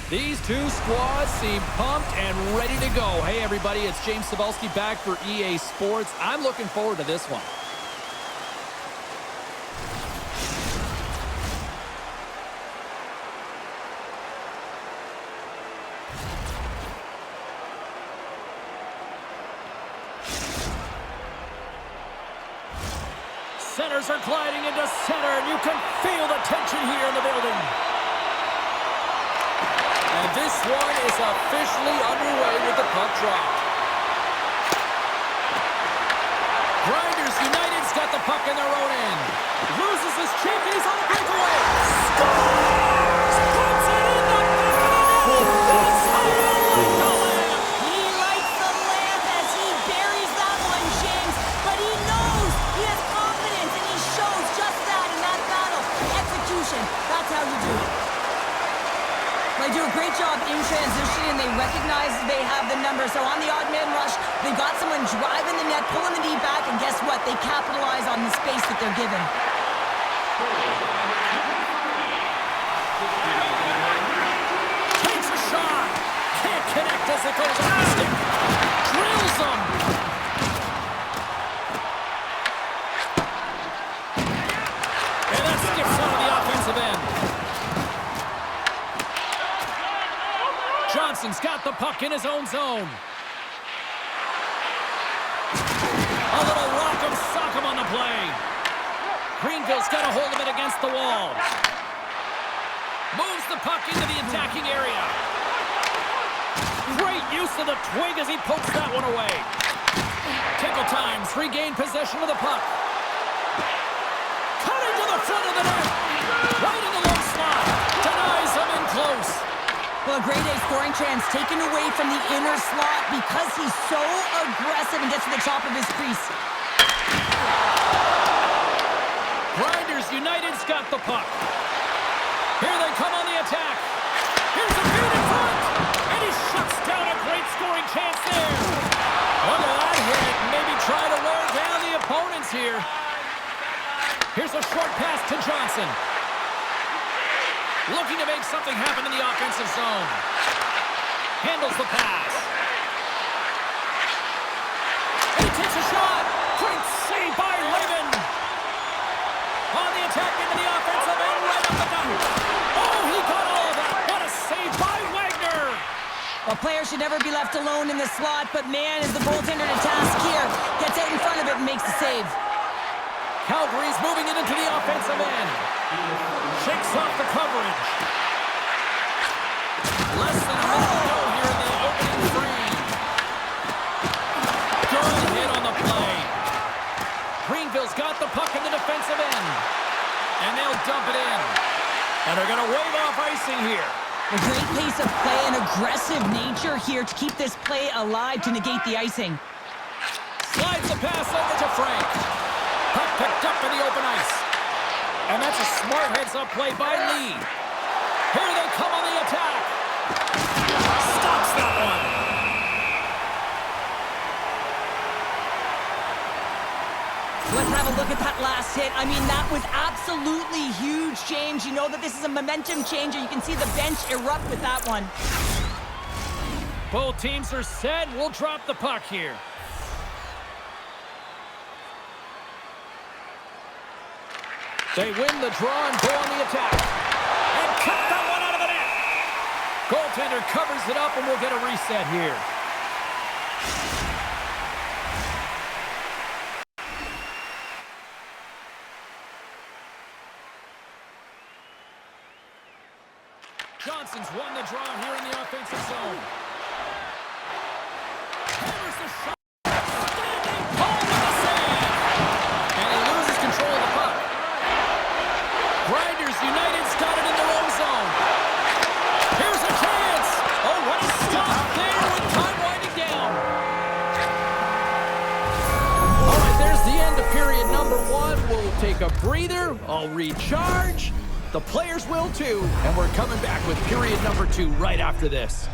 These two squads seem pumped and ready to go. Hey, everybody, it's James Cebulski back for EA Sports. I'm looking forward to this one. Centers are gliding into center, and you can feel the tension here in the building. And this one is officially underway with the puck drop. Grinders United's got the puck in their own end. Loses his cheek, and he's on a breakaway. Scores! Puts it in the back of He lights the lamp as he buries that one, James. But he knows he has confidence, and he shows just that in that battle. Execution, that's how you do it. They do a great job in transition, and they recognize they have the number. So on the odd man rush, they've got someone driving the net, pulling the knee back, and guess what? They capitalize on the space that they're given. Takes a shot. Can't connect as it goes on the stick. Drills them. And that skips out of the offensive end. Johnson's got the puck in his own zone. A little rock'em sock'em on the play. Greenville's got a hold of it against the wall. Moves the puck into the attacking area. Great use of the twig as he pokes that one away. Tickle Times regain possession of the puck. Cutting to the front of the net. Right in the low slot. Denies him in close. Well, a great A scoring chance taken away from the inner slot because he's so aggressive and gets to the top of his crease. Grinders United's got the puck. Here they come on the attack. Here's a feed in front. And he shuts down a great scoring chance there. Look at that hit. Maybe try to wear down the opponents here. Here's a short pass to Johnson. Looking to make something happen in the offensive zone. Handles the pass. And he takes a shot. Great save by Lehman. On the attack into the offensive end, right up the gut. Oh, he got all of that. What a save by Wagner. A player should never be left alone in the slot, but man, is the goaltender to task here. Gets out in front of it and makes the save. Calgary's moving it into the offensive end. Shakes off the coverage. Less than a minute to go here in the opening frame. Good hit on puck in the defensive end. And they'll dump it in. And they're going to wave off icing here. A great pace of play and aggressive nature here to keep this play alive to negate the icing. Slides the pass over to Frank. Puck picked up in the open ice. And that's a smart heads-up play by Lee. Here they come on the attack. Stops that one. Let's have a look at that last hit. I mean, that was absolutely huge, James. You know that this is a momentum changer. You can see the bench erupt with that one. Both teams are set. We'll drop the puck here. They win the draw and go on the attack. And cut that one out of the net. Goaltender covers it up, and we'll get a reset here. Johnson's won the draw here in the offensive zone. Hammers the shot. Standing tall with the save. And he loses control of the puck. Grinders United's got it in their own zone. Here's a chance. Oh, what a stop there with time winding down. All right, there's the end of period number 1. We'll take a breather. I'll recharge. The players will too, and we're coming back with period number 2 right after this.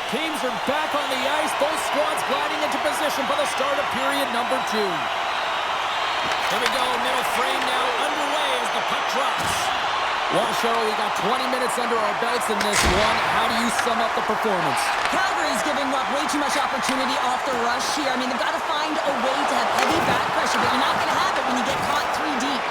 Teams are back on the ice. Both squads gliding into position for the start of period number 2. Here we go. Middle frame now underway as the puck drops. Well, Cheryl, we got 20 minutes under our belts in this one. How do you sum up the performance? Calgary's giving up way too much opportunity off the rush here. I mean, they've got to find a way to have heavy back pressure, but you're not going to have it when you get caught 3 deep.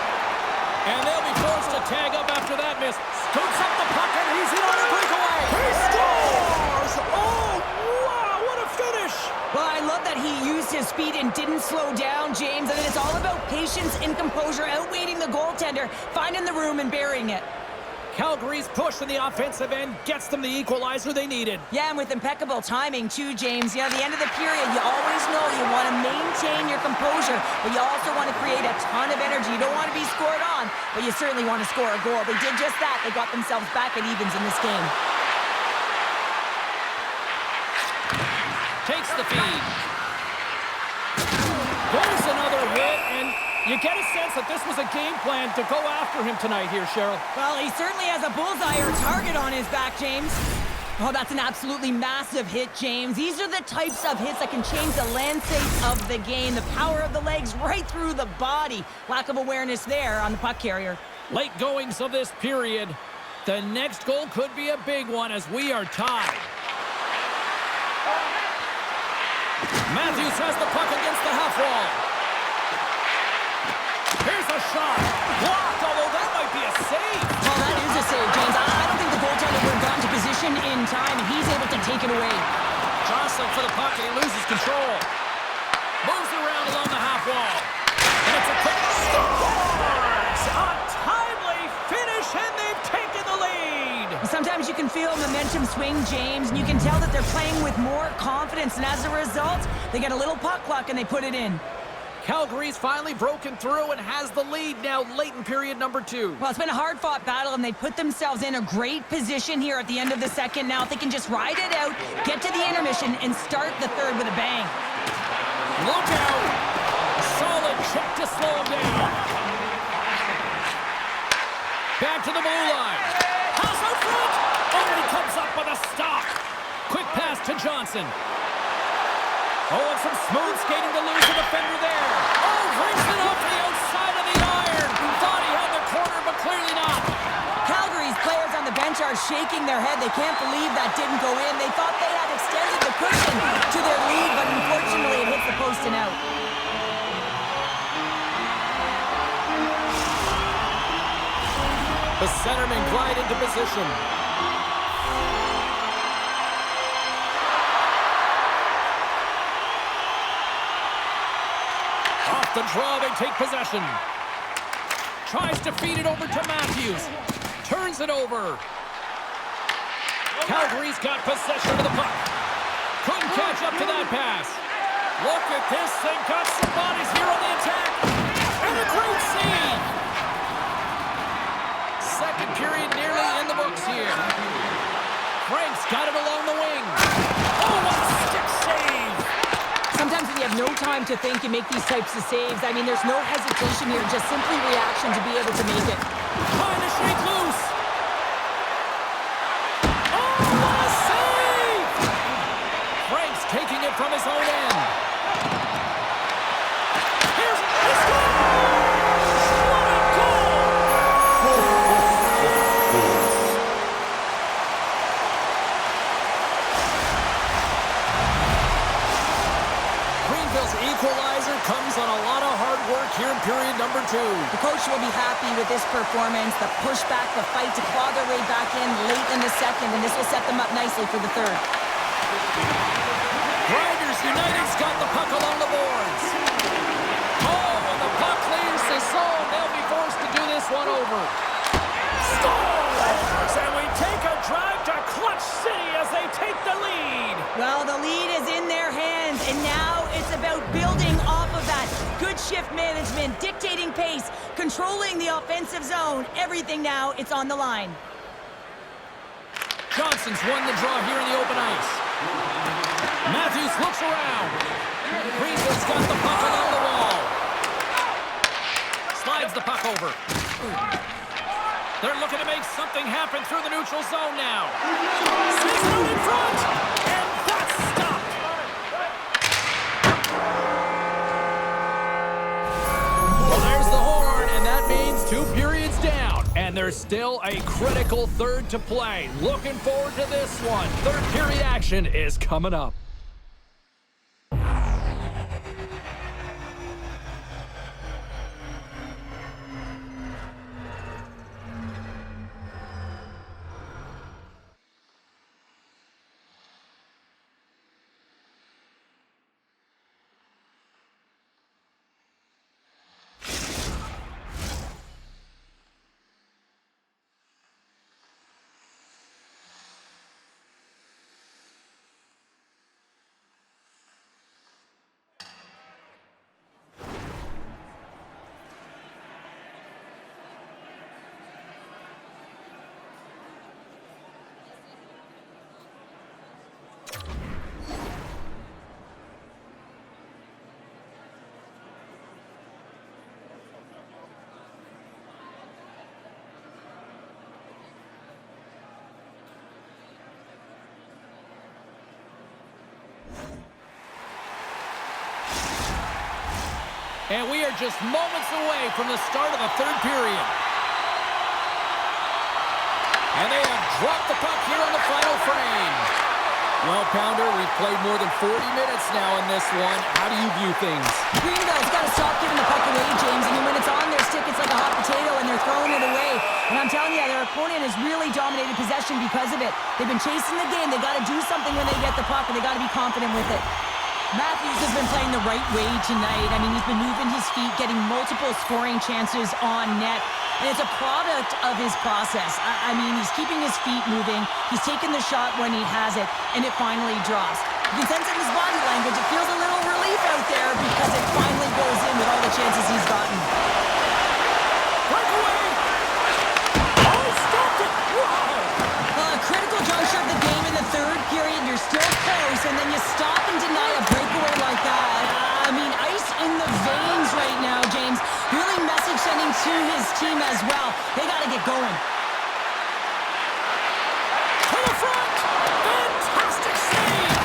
And they'll be forced to tag up after that miss. Scoops up the puck, and he's in on a breakaway. He scores! Oh, wow, what a finish! Well, I love that he used his speed and didn't slow down, James. And then it's all about patience and composure, outweighing the goaltender, finding the room and burying it. Calgary's push in the offensive end gets them the equalizer they needed. Yeah, and with impeccable timing, too, James. You know, at the end of the period, you always know you want to maintain your composure, but you also want to create a ton of energy. You don't want to be scored on, but you certainly want to score a goal. They did just that. They got themselves back at evens in this game. Takes the feed. There's another hit, and you get a sense that this was a game plan to go after him tonight here, Cheryl. Well, he certainly has a bullseye or target on his back, James. Oh, that's an absolutely massive hit, James. These are the types of hits that can change the landscape of the game. The power of the legs right through the body. Lack of awareness there on the puck carrier. Late goings of this period. The next goal could be a big one as we are tied. Matthews has the puck against the half wall. Here's a shot. Blocked, although that might be a save. Well, that is a save, James. I don't think the goaltender would have gotten to position in time, and he's able to take it away. Jostling for the puck, and he loses control. Moves around along the half wall. And it's a quick scores! A timely finish, and they've taken the lead. Sometimes you can feel momentum swing, James, and you can tell that they're playing with more confidence, and as a result, they get a little puck luck and they put it in. Calgary's finally broken through and has the lead now late in period number 2. Well, it's been a hard-fought battle, and they put themselves in a great position here at the end of the second. Now, if they can just ride it out, get to the intermission, and start the third with a bang. Look out! A solid check to slow him down. Back to the blue line. Pass out front! Oh, he comes up with a stop. Quick pass to Johnson. Oh, and some smooth skating to lose a defender there. Oh, brings it off the outside of the iron. Thought he had the corner, but clearly not. Calgary's players on the bench are shaking their head. They can't believe that didn't go in. They thought they had extended the cushion to their lead, but unfortunately it hits the post and out. The centermen glide into position. Off the draw, they take possession. Tries to feed it over to Matthews. Turns it over. Calgary's got possession of the puck. Couldn't catch up to that pass. Look at this thing. Got some bodies here on the attack. And a great save. Second period nearly in the books here. Frank's got it along the wing. Oh, what a stick save. Sometimes when you have no time to think, you make these types of saves. I mean, there's no hesitation here, just simply reaction to be able to make it. Trying to shake loose. Oh, what a save! Frank's taking it from his own end. Here's he scores! What a goal! Greenville's equalizer comes on a lot of hard work here in period number 2. The coach will be happy with this performance, the pushback, the fight to claw their way back in late in the second, and this will set them up nicely for the third. Grinders United's got the puck along the boards. Oh, and the puck leaves the zone. They'll be forced to do this one over. Scores! And we take a drive to Clutch City as they take the lead. Well, the lead is in their hands, and now it's about building off of that. Good shift management, dictating pace, controlling the offensive zone. Everything now, it's on the line. Johnson's won the draw here in the open ice. Matthews looks around. Greenville's got the puck along the wall. Slides the puck over. They're looking to make something happen through the neutral zone now. Sneaks it out in front, and that's stopped. Well, there's the horn, and that means 2 periods down. And there's still a critical third to play. Looking forward to this one. Third period action is coming up. And we are just moments away from the start of the third period. And they have dropped the puck here on the final frame. Well, Pounder, we've played more than 40 minutes now in this one. How do you view things? Greenville's got to stop giving the puck away, James. I mean, when it's on their stick, it's like a hot potato, and they're throwing it away. And I'm telling you, their opponent has really dominated possession because of it. They've been chasing the game. They got to do something when they get the puck, and they got to be confident with it. Matthews has been playing the right way tonight. I mean, he's been moving his feet, getting multiple scoring chances on net. And it's a product of his process. I mean, he's keeping his feet moving. He's taking the shot when he has it, and it finally drops. You can sense in his body language. It feels a little relief out there because it finally goes in with chances he's gotten. Breakaway! Oh, he stopped it! Wow! A critical juncture of the game in the third period. You're still close, and then you stop and deny a breakaway like that. I mean, ice in the veins right now, James. Really message sending to his team as well. They got to get going. To the front! Fantastic save!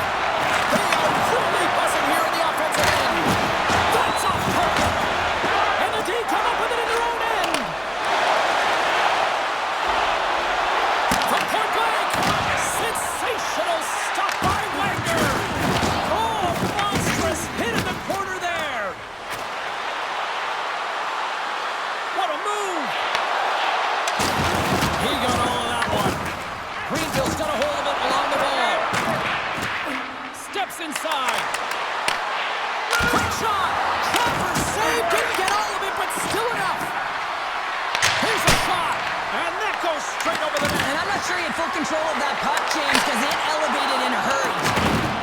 They are really buzzing here in the offensive end. That's off puck! And the D come up with it in their own end! From point blank! Sensational stop by Wagner! Oh, monstrous hit in the corner there! What a move! He got all of that one. Greenville's got a hold of it along the wall. Steps inside. Quick shot. Trapper saved. Didn't get all of it, but still enough. Here's a shot. And that goes straight over the net. And I'm not sure he had full control of that puck, James, because it elevated in a hurry.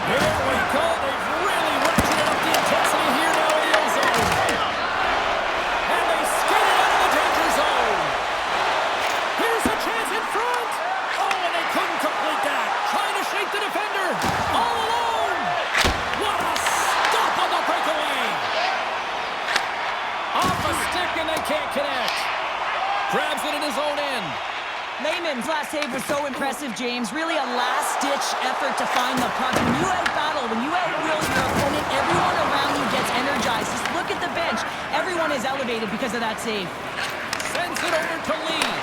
Here we go. They've really ratcheted up the intensity here now in the O-zone. And they skated out of the danger zone. Here's a chance in front. Oh, and they couldn't complete that. Trying to shake the defender. All alone. What a stop on the breakaway. Off a stick and they can't connect. Grabs it in his own end. Lehman's last save was so impressive, James. Really a last-ditch effort to find the puck. When you out-battle, when you out-will your opponent, everyone around you gets energized. Just look at the bench. Everyone is elevated because of that save. Sends it over to Lee.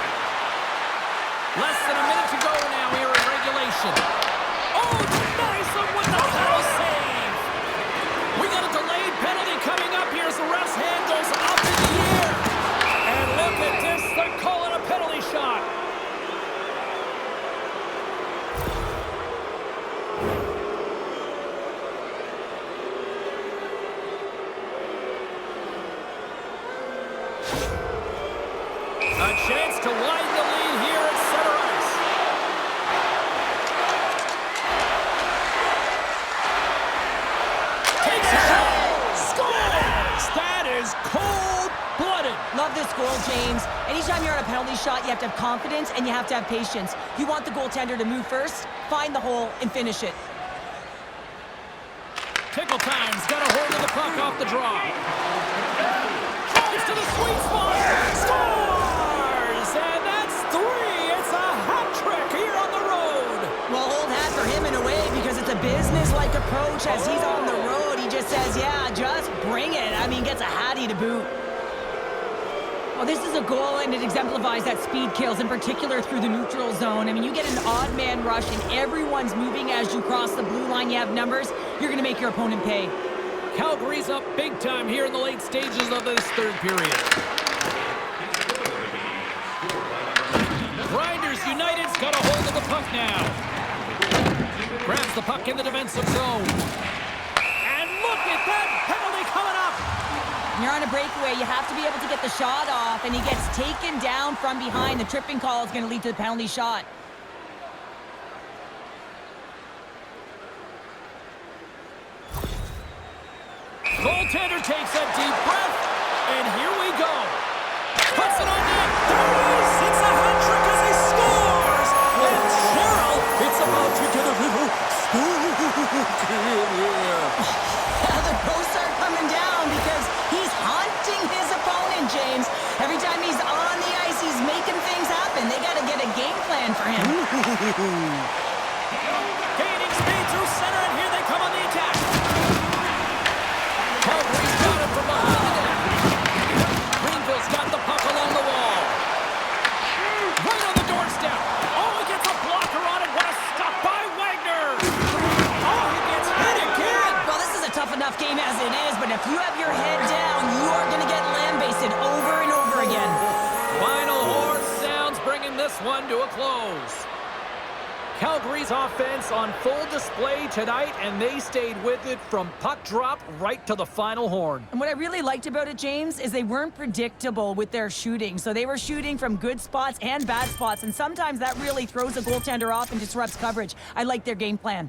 Less than a minute to go now here in regulation. Oh, nice one with the paddle save. We got a delayed penalty coming up here as the ref's hand goes up in the air. And look at this, they're calling a penalty shot. A chance to widen the lead here at center ice. Takes a shot. Scores! That is cold-blooded. Love this goal, James. Anytime you're on a penalty shot, you have to have confidence and you have to have patience. You want the goaltender to move first, find the hole, and finish it. Tickle time's got a hold of the puck off the draw. Drives to the sweet spot. Scores! And that's 3. It's a hat trick here on the road. Well, old hat for him in a way because it's a business-like approach as he's on the road. He just says, yeah, just bring it. I mean, gets a hattie to boot. Well, this is a goal, and it exemplifies that speed kills, in particular through the neutral zone. I mean, you get an odd man rush, and everyone's moving as you cross the blue line. You have numbers. You're going to make your opponent pay. Calgary's up big time here in the late stages of this third period. Grinders United's got a hold of the puck now. Grabs the puck in the defensive zone. And look at that penalty coming up. When you're on a breakaway, you have to be able to get the shot off, and he gets taken down from behind. The tripping call is going to lead to the penalty shot. Goaltender takes a deep breath, and here we go. Puts it on net. There it is. It's a hat trick as he scores. And Cheryl, it's about to get a little spooky. The posts are coming down because he's haunting his opponent, James. Every time he's on the ice, he's making things happen. They got to get a game plan for him. Gaining speed through center, and here they come on the attack. Calgary's got it from behind the net. Greenville's got the puck along the wall. Right on the doorstep. Oh, he gets a blocker on it. What a stop by Wagner. Oh, he gets hit again. Well, this is a tough enough game as it is, but if you have your head down, you are going to get lambasted over and over again. Final horn sounds, bringing this one to a close. Calgary's offense on full display tonight, and they stayed with it from puck drop right to the final horn. And what I really liked about it, James, is they weren't predictable with their shooting. So they were shooting from good spots and bad spots, and sometimes that really throws a goaltender off and disrupts coverage. I like their game plan.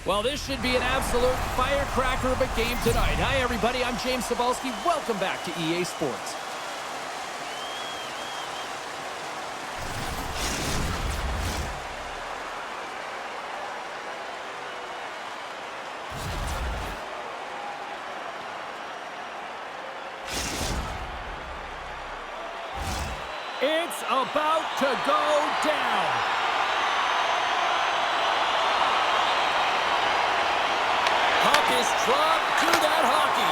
Well, this should be an absolute firecracker of a game tonight. Hi, everybody. I'm James Cebulski. Welcome back to EA Sports. It's about to go down. Puck is dropped to that hockey.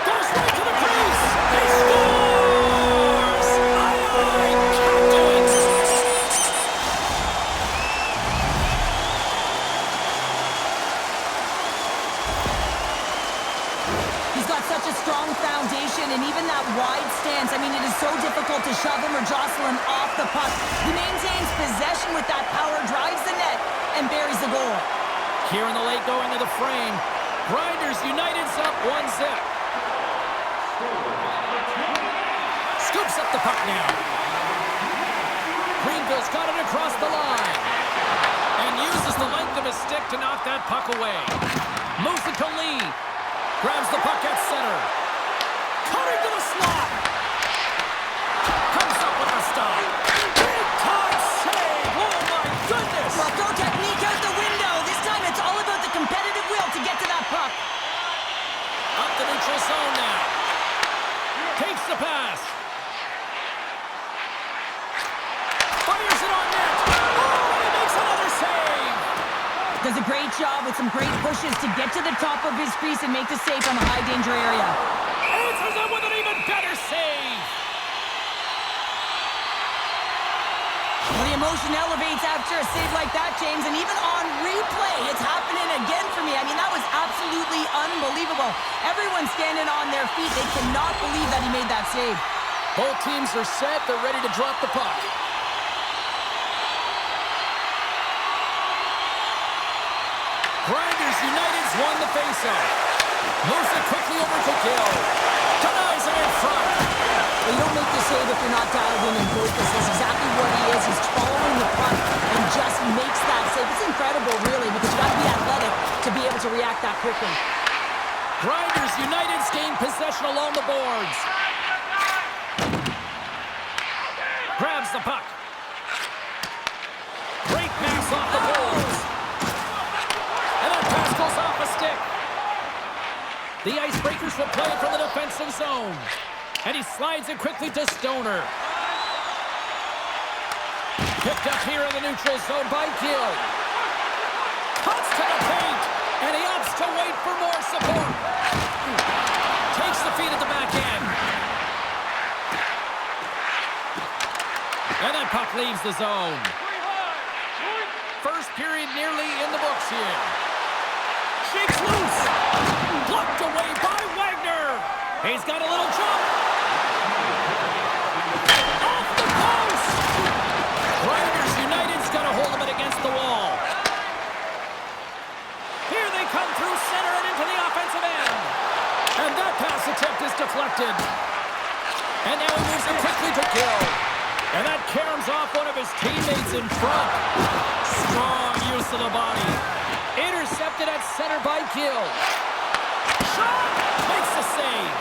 Goes right to the crease. He scores! Aye, Captains! He's got such a strong foundation, and even that wide stance, I mean, it is so difficult to shove him or jostle him off the puck. He maintains possession with that power, drives the net, and buries the goal. Here in the late going of the frame, Grinders United's up 1-0. Scoops up the puck now. Greenville's got it across the line. And uses the length of his stick to knock that puck away. Moves it to Lee. Grabs the puck at center. Cutting to the slot. Comes up with a stop. Big time save. Oh my goodness. Well, throw technique out the window. This time it's all about the competitive will to get to that puck. Up the neutral zone now. Takes the pass. Fires it on net. Oh, and he makes another save. Does a great job with some great pushes to get to the top of his crease and make the save from a high danger area. Answers it with an even better save. Well, the emotion elevates after a save like that, James, and even on replay, it's happening again for me. I mean, that was absolutely unbelievable. Everyone's standing on their feet. They cannot believe that he made that save. Both teams are set. They're ready to drop the puck. Grinders United's won the faceoff. Moves it quickly over to Gill. Denies it in front. Well, you don't make the save if you're not dialed in and focused. That's exactly what he is. He's following the puck and just makes that save. It's incredible, really, because you got to be athletic to be able to react that quickly. Grinders United's gained possession along the boards. Grabs the puck. Great pass off the boards. And that pass goes off a stick. The Icebreakers will play it from the defensive zone. And he slides it quickly to Stoner. Picked up here in the neutral zone by Gill. Cuts to the paint. And he opts to wait for more support. Takes the feed at the back end. And that puck leaves the zone. First period nearly in the books here. Shakes loose. Blocked away by Wagner. He's got a little jump. Off the post. Grinders United's got a hold of it against the wall. Here they come through center and into the offensive end. And that pass attempt is deflected. And now he moves it quickly to Gill. And that caroms off one of his teammates in front. Strong use of the body. Intercepted at center by Gill. Shot! Makes the save.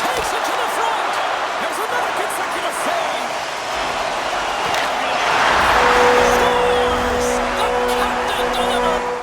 Takes it to the front. There's another consecutive save. Scores! The captain delivers.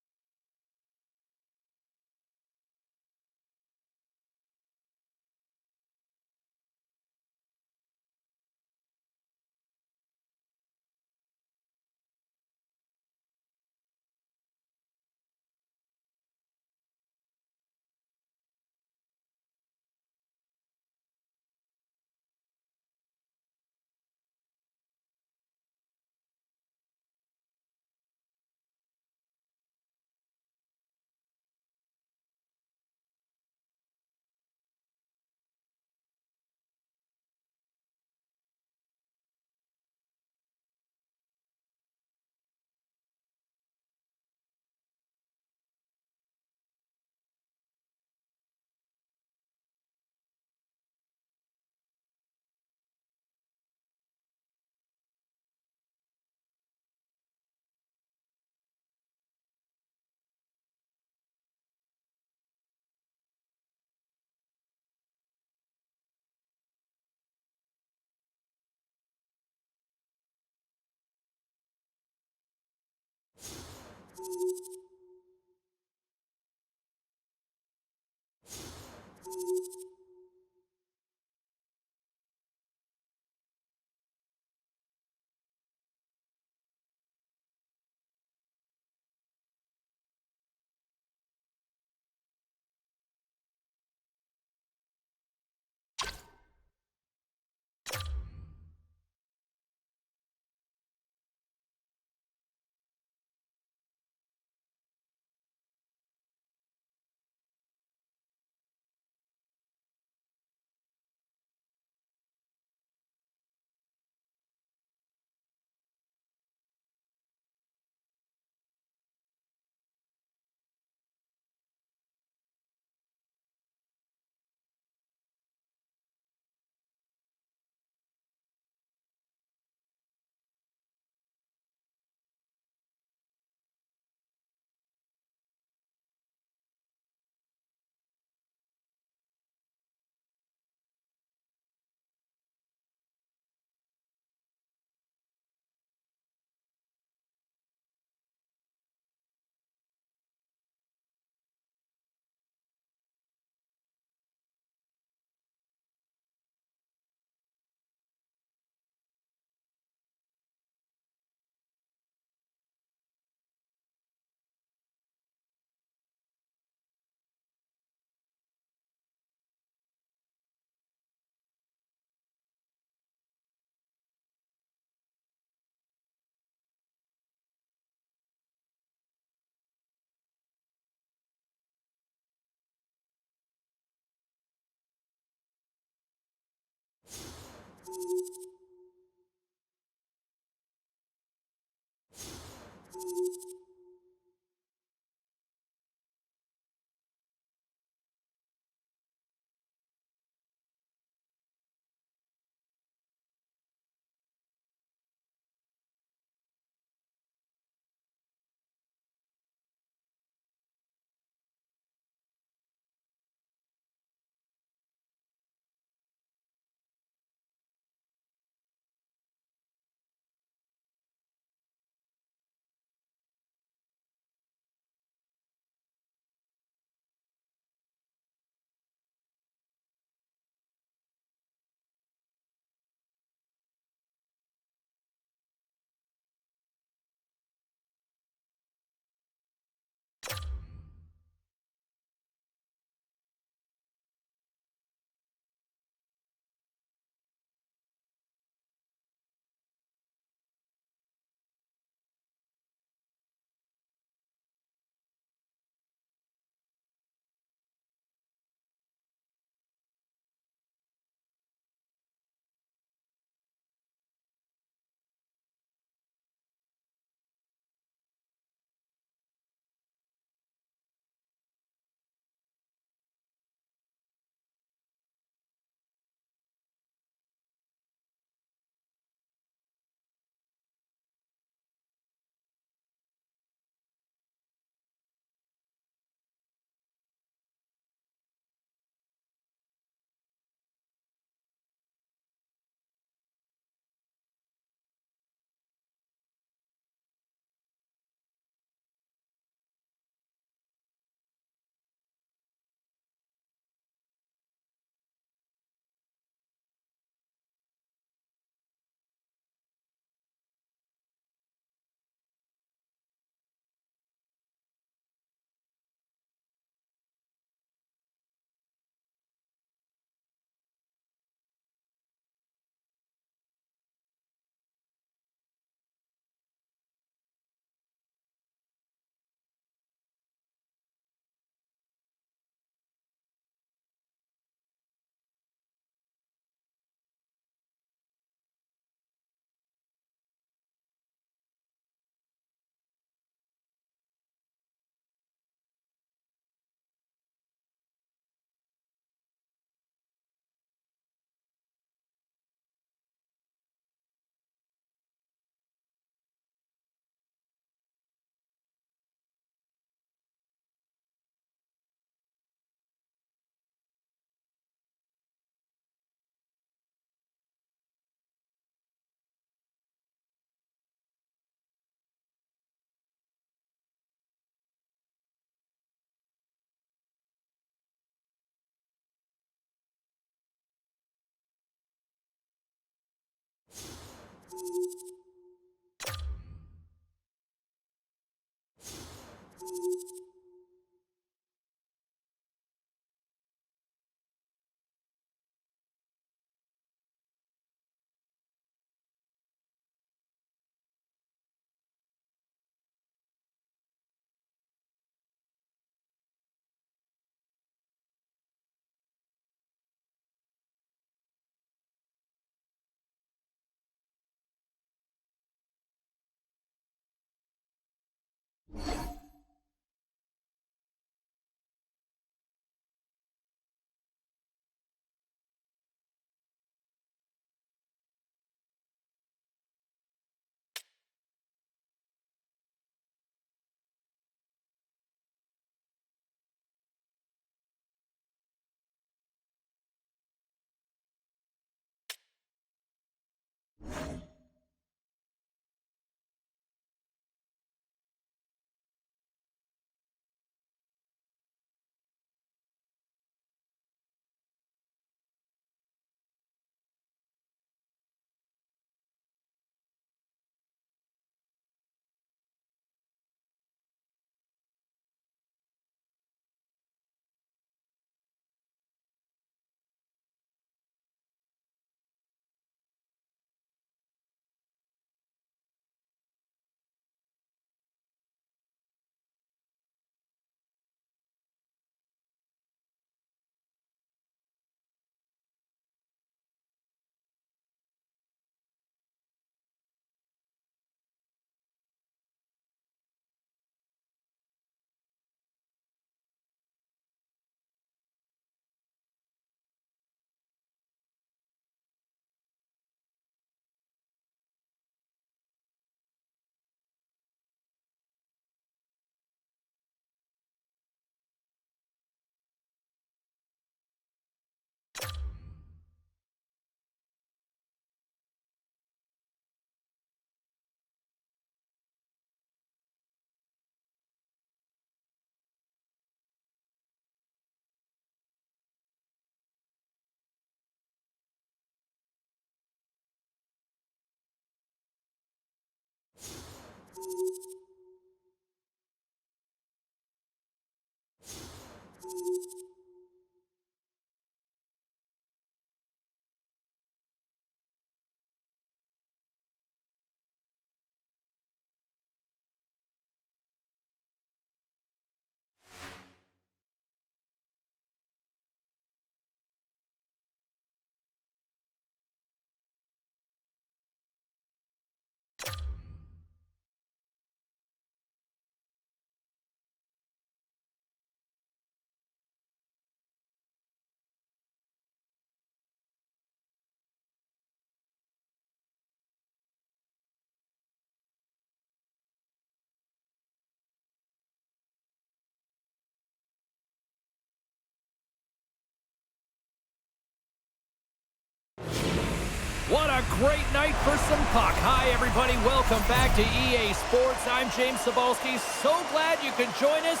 What a great night for some puck. Hi, everybody. Welcome back to EA Sports. I'm James Cebulski. So glad you could join us.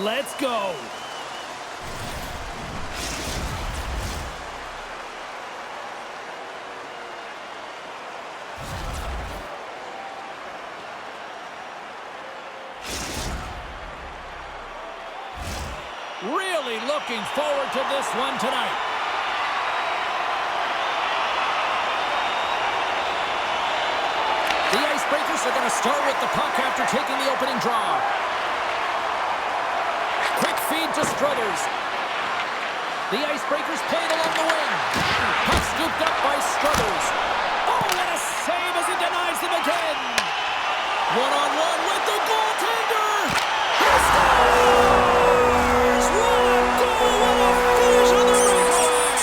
Let's go. Really looking forward to this one tonight. The Icebreakers are going to start with the puck after taking the opening draw. Quick feed to Struthers. The Icebreakers played along the wing. Puck scooped up by Struthers. Oh, what a save as he denies them again. One-on-one with the goaltender. He scores! What a goal! What a finish on the breakaway!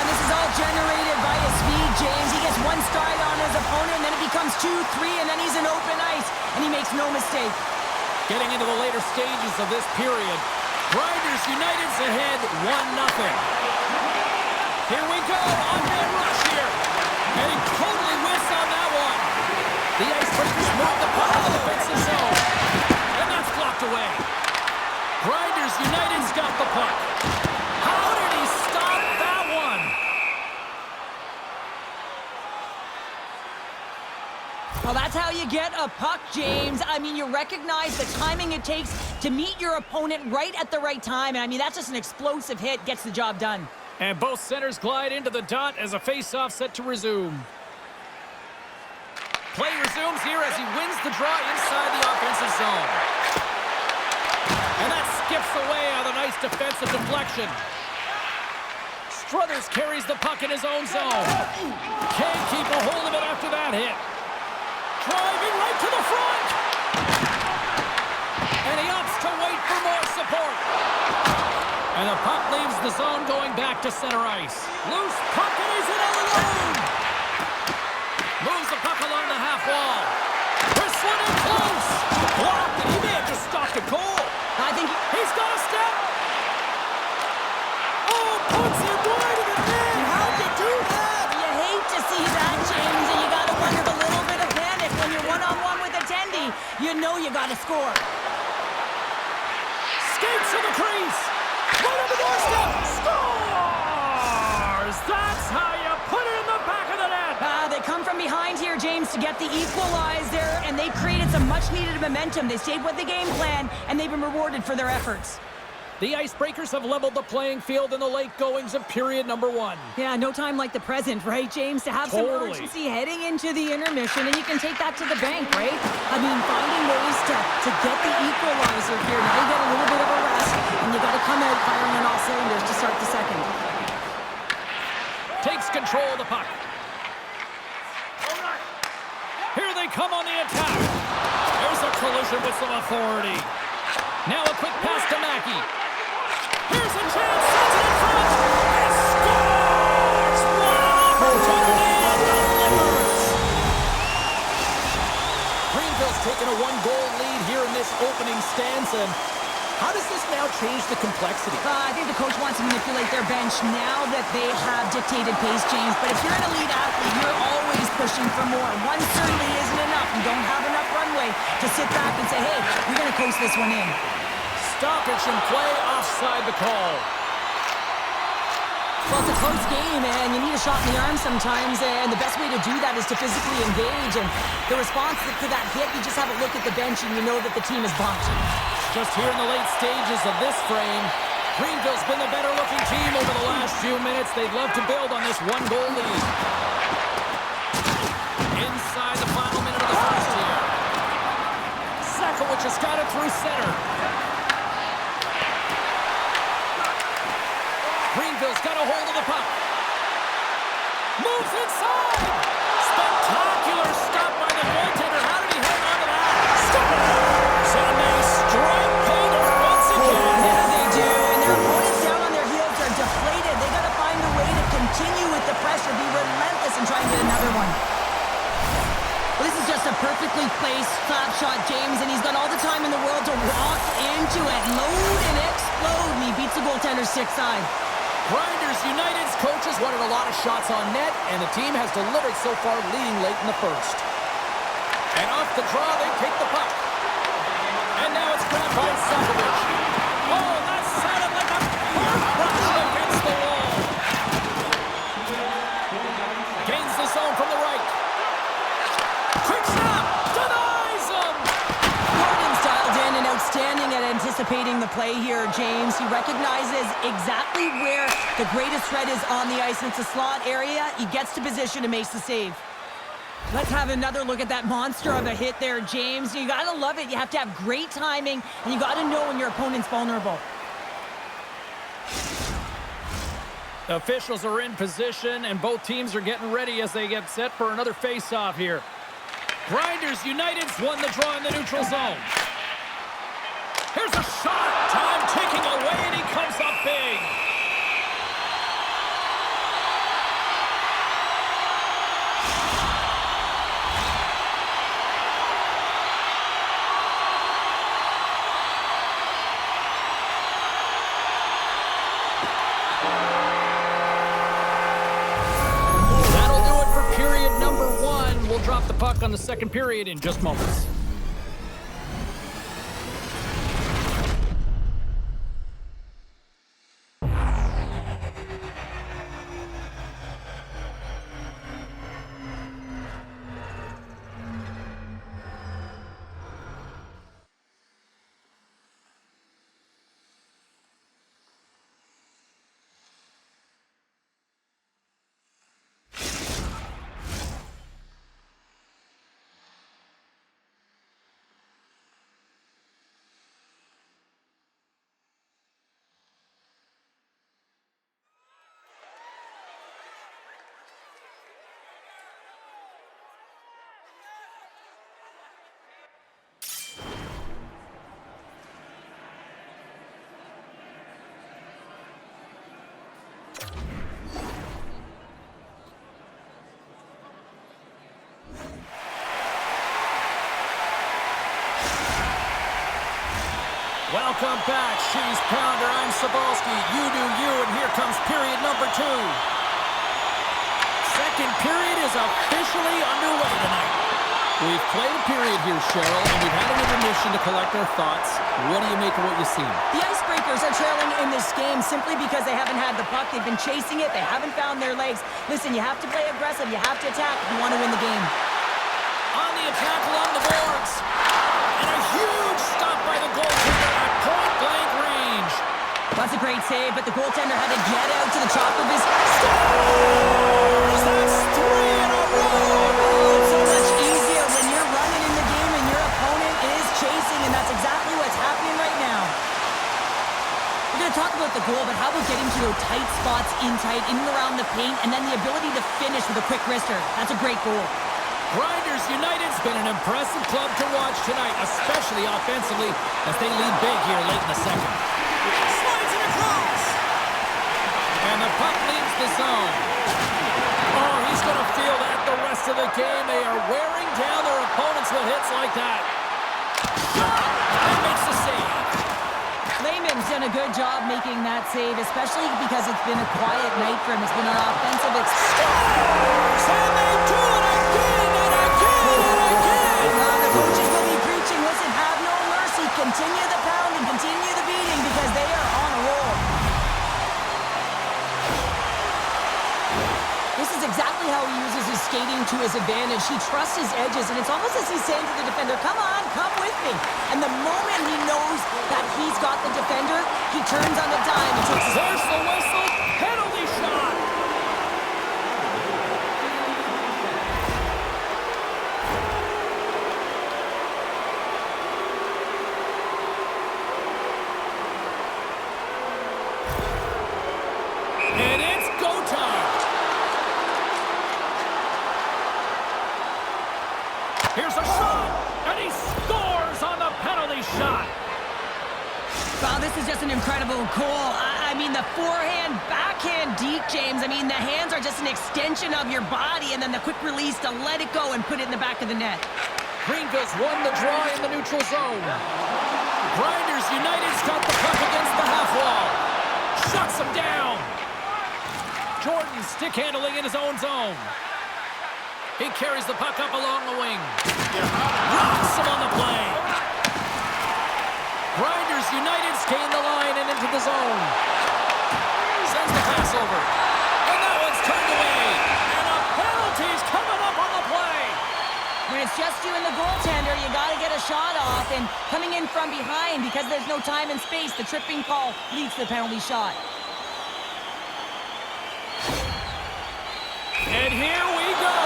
This is all generated by his speed, James. He gets one stride on his opponent, and then it becomes 2, 3, and then he's in open ice, and he makes no mistake. Getting into the later stages of this period, Grinders United's ahead 1-0. Here we go, on-man rush here. And he totally whiffs on that one. The Icebreakers move the puck to the defensive zone. And that's blocked away. Grinders United's got the puck. How did he stop that one? get a puck, James, I mean, you recognize the timing it takes to meet your opponent right at the right time. And I mean, that's just an explosive hit, gets the job done. And both centers glide into the dot as a face-off set to resume. Play resumes here as he wins the draw inside the offensive zone. And that skips away on a nice defensive deflection. Struthers carries the puck in his own zone. Can't keep a hold of it after that hit. Driving right to the front. And he opts to wait for more support. And the puck leaves the zone going back to center ice. Loose puck and he's in alone. Moves the puck along the half wall. Whistling in close. Blocked and he may have just stopped a goal. I think He's got a step. Oh, puts it wide of the net. How'd you do that? you hate to see that, James, and you gotta wonder a little bit of panic when you're one-on-one with a Tendy. You know you gotta score. Skates to the crease. Right on the doorstep. Scores! That's how you put it in the back of the net. They come from behind here, James, to get the equalizer, and they created some much-needed momentum. They stayed with the game plan, and they've been rewarded for their efforts. The Icebreakers have leveled the playing field in the late goings of period number 1. Yeah, no time like the present, right, James? To have some Totally. urgency heading into the intermission, and you can take that to the bank, right? I mean, finding ways to get the equalizer here. Now you get a little bit of a rest, and you got to come out firing on all cylinders to start the second. Takes control of the puck. Here they come on the attack. There's a collision with some authority. Now a quick pass to Mackey. Here's a chance, sends it in front, and scores! What an opportunity and delivers! Greenville's taken a 1-goal lead here in this opening stanza. How does this now change the complexity? I think the coach wants to manipulate their bench now that they have dictated pace, James. But if you're an elite athlete, you're always pushing for more. One certainly isn't enough. You don't have enough runway to sit back and say, hey, we're going to coast this one in. Stoppage in play, offside the call. Well, it's a close game, and you need a shot in the arm sometimes, and the best way to do that is to physically engage. And the response to that hit, you just have a look at the bench, and you know that the team is bumped. Just here in the late stages of this frame, Greenville's been the better-looking team over the last few minutes. They'd love to build on this 1-goal lead. Inside the final minute of the first here. Sakowicz has got it through center. Greenville's got a hold of the puck. Moves inside. Spectacular stop by the goaltender. How did he hang on to that? Scores! And they strike pay dirt once again. Yeah, they do, and their opponents down on their heels are deflated. They got to find a way to continue with the pressure, be relentless, and try and get another one. Well, this is just a perfectly placed slap shot, James, and he's got all the time in the world to walk into it, load and explode, and he beats the goaltender's stick side. Grinders United's coaches wanted a lot of shots on net, and the team has delivered so far, leading late in the first. And off the draw, they take the puck. And now it's grabbed by Sakowicz. Oh, that sounded like a hard rush against the wall. Gains the zone from the right. Quick snap! Denies him! Morgan's dialed in and outstanding at anticipating the play here, James. He recognizes exactly where the greatest threat is on the ice. It's a slot area. He gets to position and makes the save. Let's have another look at that monster of a hit there, James. You got to love it. You have to have great timing, and you got to know when your opponent's vulnerable. Officials are in position, and both teams are getting ready as they get set for another face-off here. Grinders United's won the draw in the neutral zone. Here's a shot. Time ticking away, and he comes up big. That'll do it for period number 1. We'll drop the puck on the second period in just moments. Welcome back, Cheese Pounder. I'm Cebulski. You do you, and here comes period number 2. Second period is officially underway tonight. We've played a period here, Cheryl, and we've had an intermission to collect our thoughts. What do you make of what you've seen? The Icebreakers are trailing in this game simply because they haven't had the puck. They've been chasing it. They haven't found their legs. Listen, you have to play aggressive. You have to attack if you want to win the game. On the attack along the boards. And a huge stop by the goaltender at point-blank range. That's a great save, but the goaltender had to get out to the top of his... Scores! That's 3 in a row! It's so much easier when you're running in the game and your opponent is chasing, and that's exactly what's happening right now. We're going to talk about the goal, but how about getting to those tight spots in and around the paint, and then the ability to finish with a quick wrister? That's a great goal. Grinders United's been an impressive club to watch tonight, especially offensively, as they lead big here late in the second. Slides it across! And the puck leaves the zone. Oh, he's going to feel that the rest of the game. They are wearing down their opponents with hits like that. And makes the save. Lehman's done a good job making that save, especially because it's been a quiet night for him. It's been an offensive Scores! And they do it again and again and again! The coaches will be preaching, listen, have no mercy. Continue the pounding, continue the beating, because they are on a roll. This is exactly how he uses his skating to his advantage. He trusts his edges, and it's almost as he's saying to the defender, come on, come with me. And the moment he knows that he's got the defender, he turns on the dime and takes his... There's the whistle. Penalty shot. And it's go time. Here's a shot, and he scores on the penalty shot. Wow, this is just an incredible goal. I mean, the forehand, backhand deep, James. I mean, the hands are just an extension of your body, and then the quick release to let it go and put it in the back of the net. Greenville's won the draw in the neutral zone. Grinders United's got the puck against the half wall. Shuts him down. Jordan stick handling in his own zone. He carries the puck up along the wing. Rocks him on the play. Grinders United's gained the line and into the zone. Sends the pass over. And that one's turned away. And a penalty's coming up on the play. When it's just you and the goaltender, you got to get a shot off. And coming in from behind, because there's no time and space, the tripping call leads to the penalty shot. And here we go.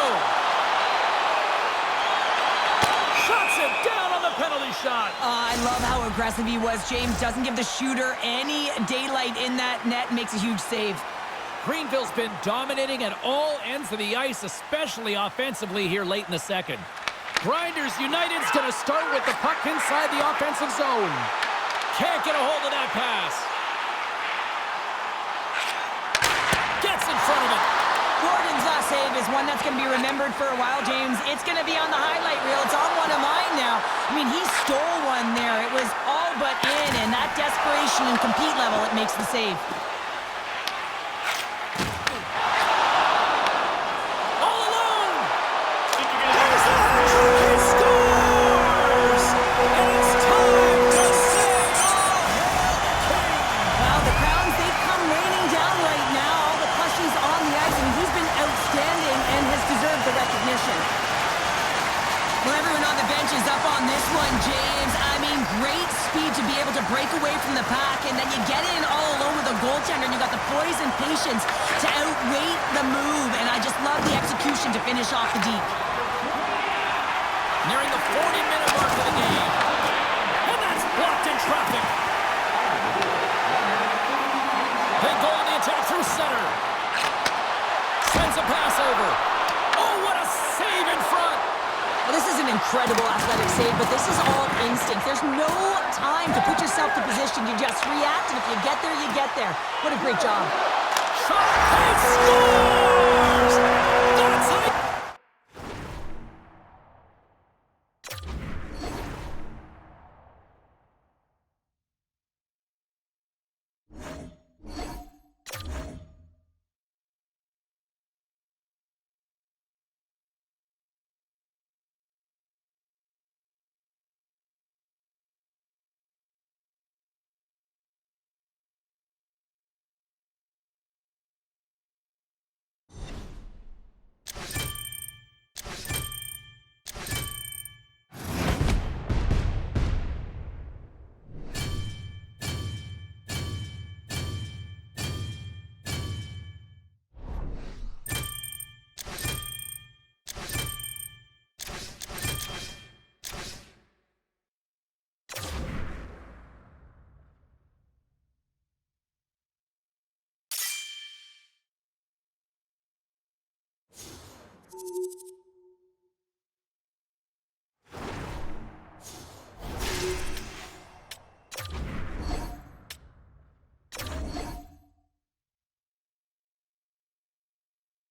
Shuts it down on the penalty shot. I love how aggressive he was. James doesn't give the shooter any daylight in that net and makes a huge save. Greenville's been dominating at all ends of the ice, especially offensively here late in the second. Grinders United's going to start with the puck inside the offensive zone. Can't get a hold of that pass. Gets in front of it. Gordon's last save is one that's going to be remembered for a while, James. It's going to be on the highlight reel. It's on one of mine now. I mean, he stole one there. It was all but in, and that desperation and compete level, it makes the save. All alone! There's the he scores! And it's time to say, all hail the king! Well, the crowns, they've come raining down right now. All the Plushies on the ice, and he's been outstanding and has deserved the recognition. Well, everyone on the bench is up on this one, James. I mean, great speed to be able to break away from the pack, and then you get in all alone with a goaltender, and you got the poise and patience to outweight the move, and I just love the execution to finish off the deep. Nearing the 40-minute mark of the game. And that's blocked in traffic. They go on the attack through center. Sends a pass over. Oh, what a save in front. Well, this is an incredible athletic save, but this is all instinct. There's no time to put yourself to position. You just react, and if you get there, you get there. What a great job. Shot, he scores! That's it!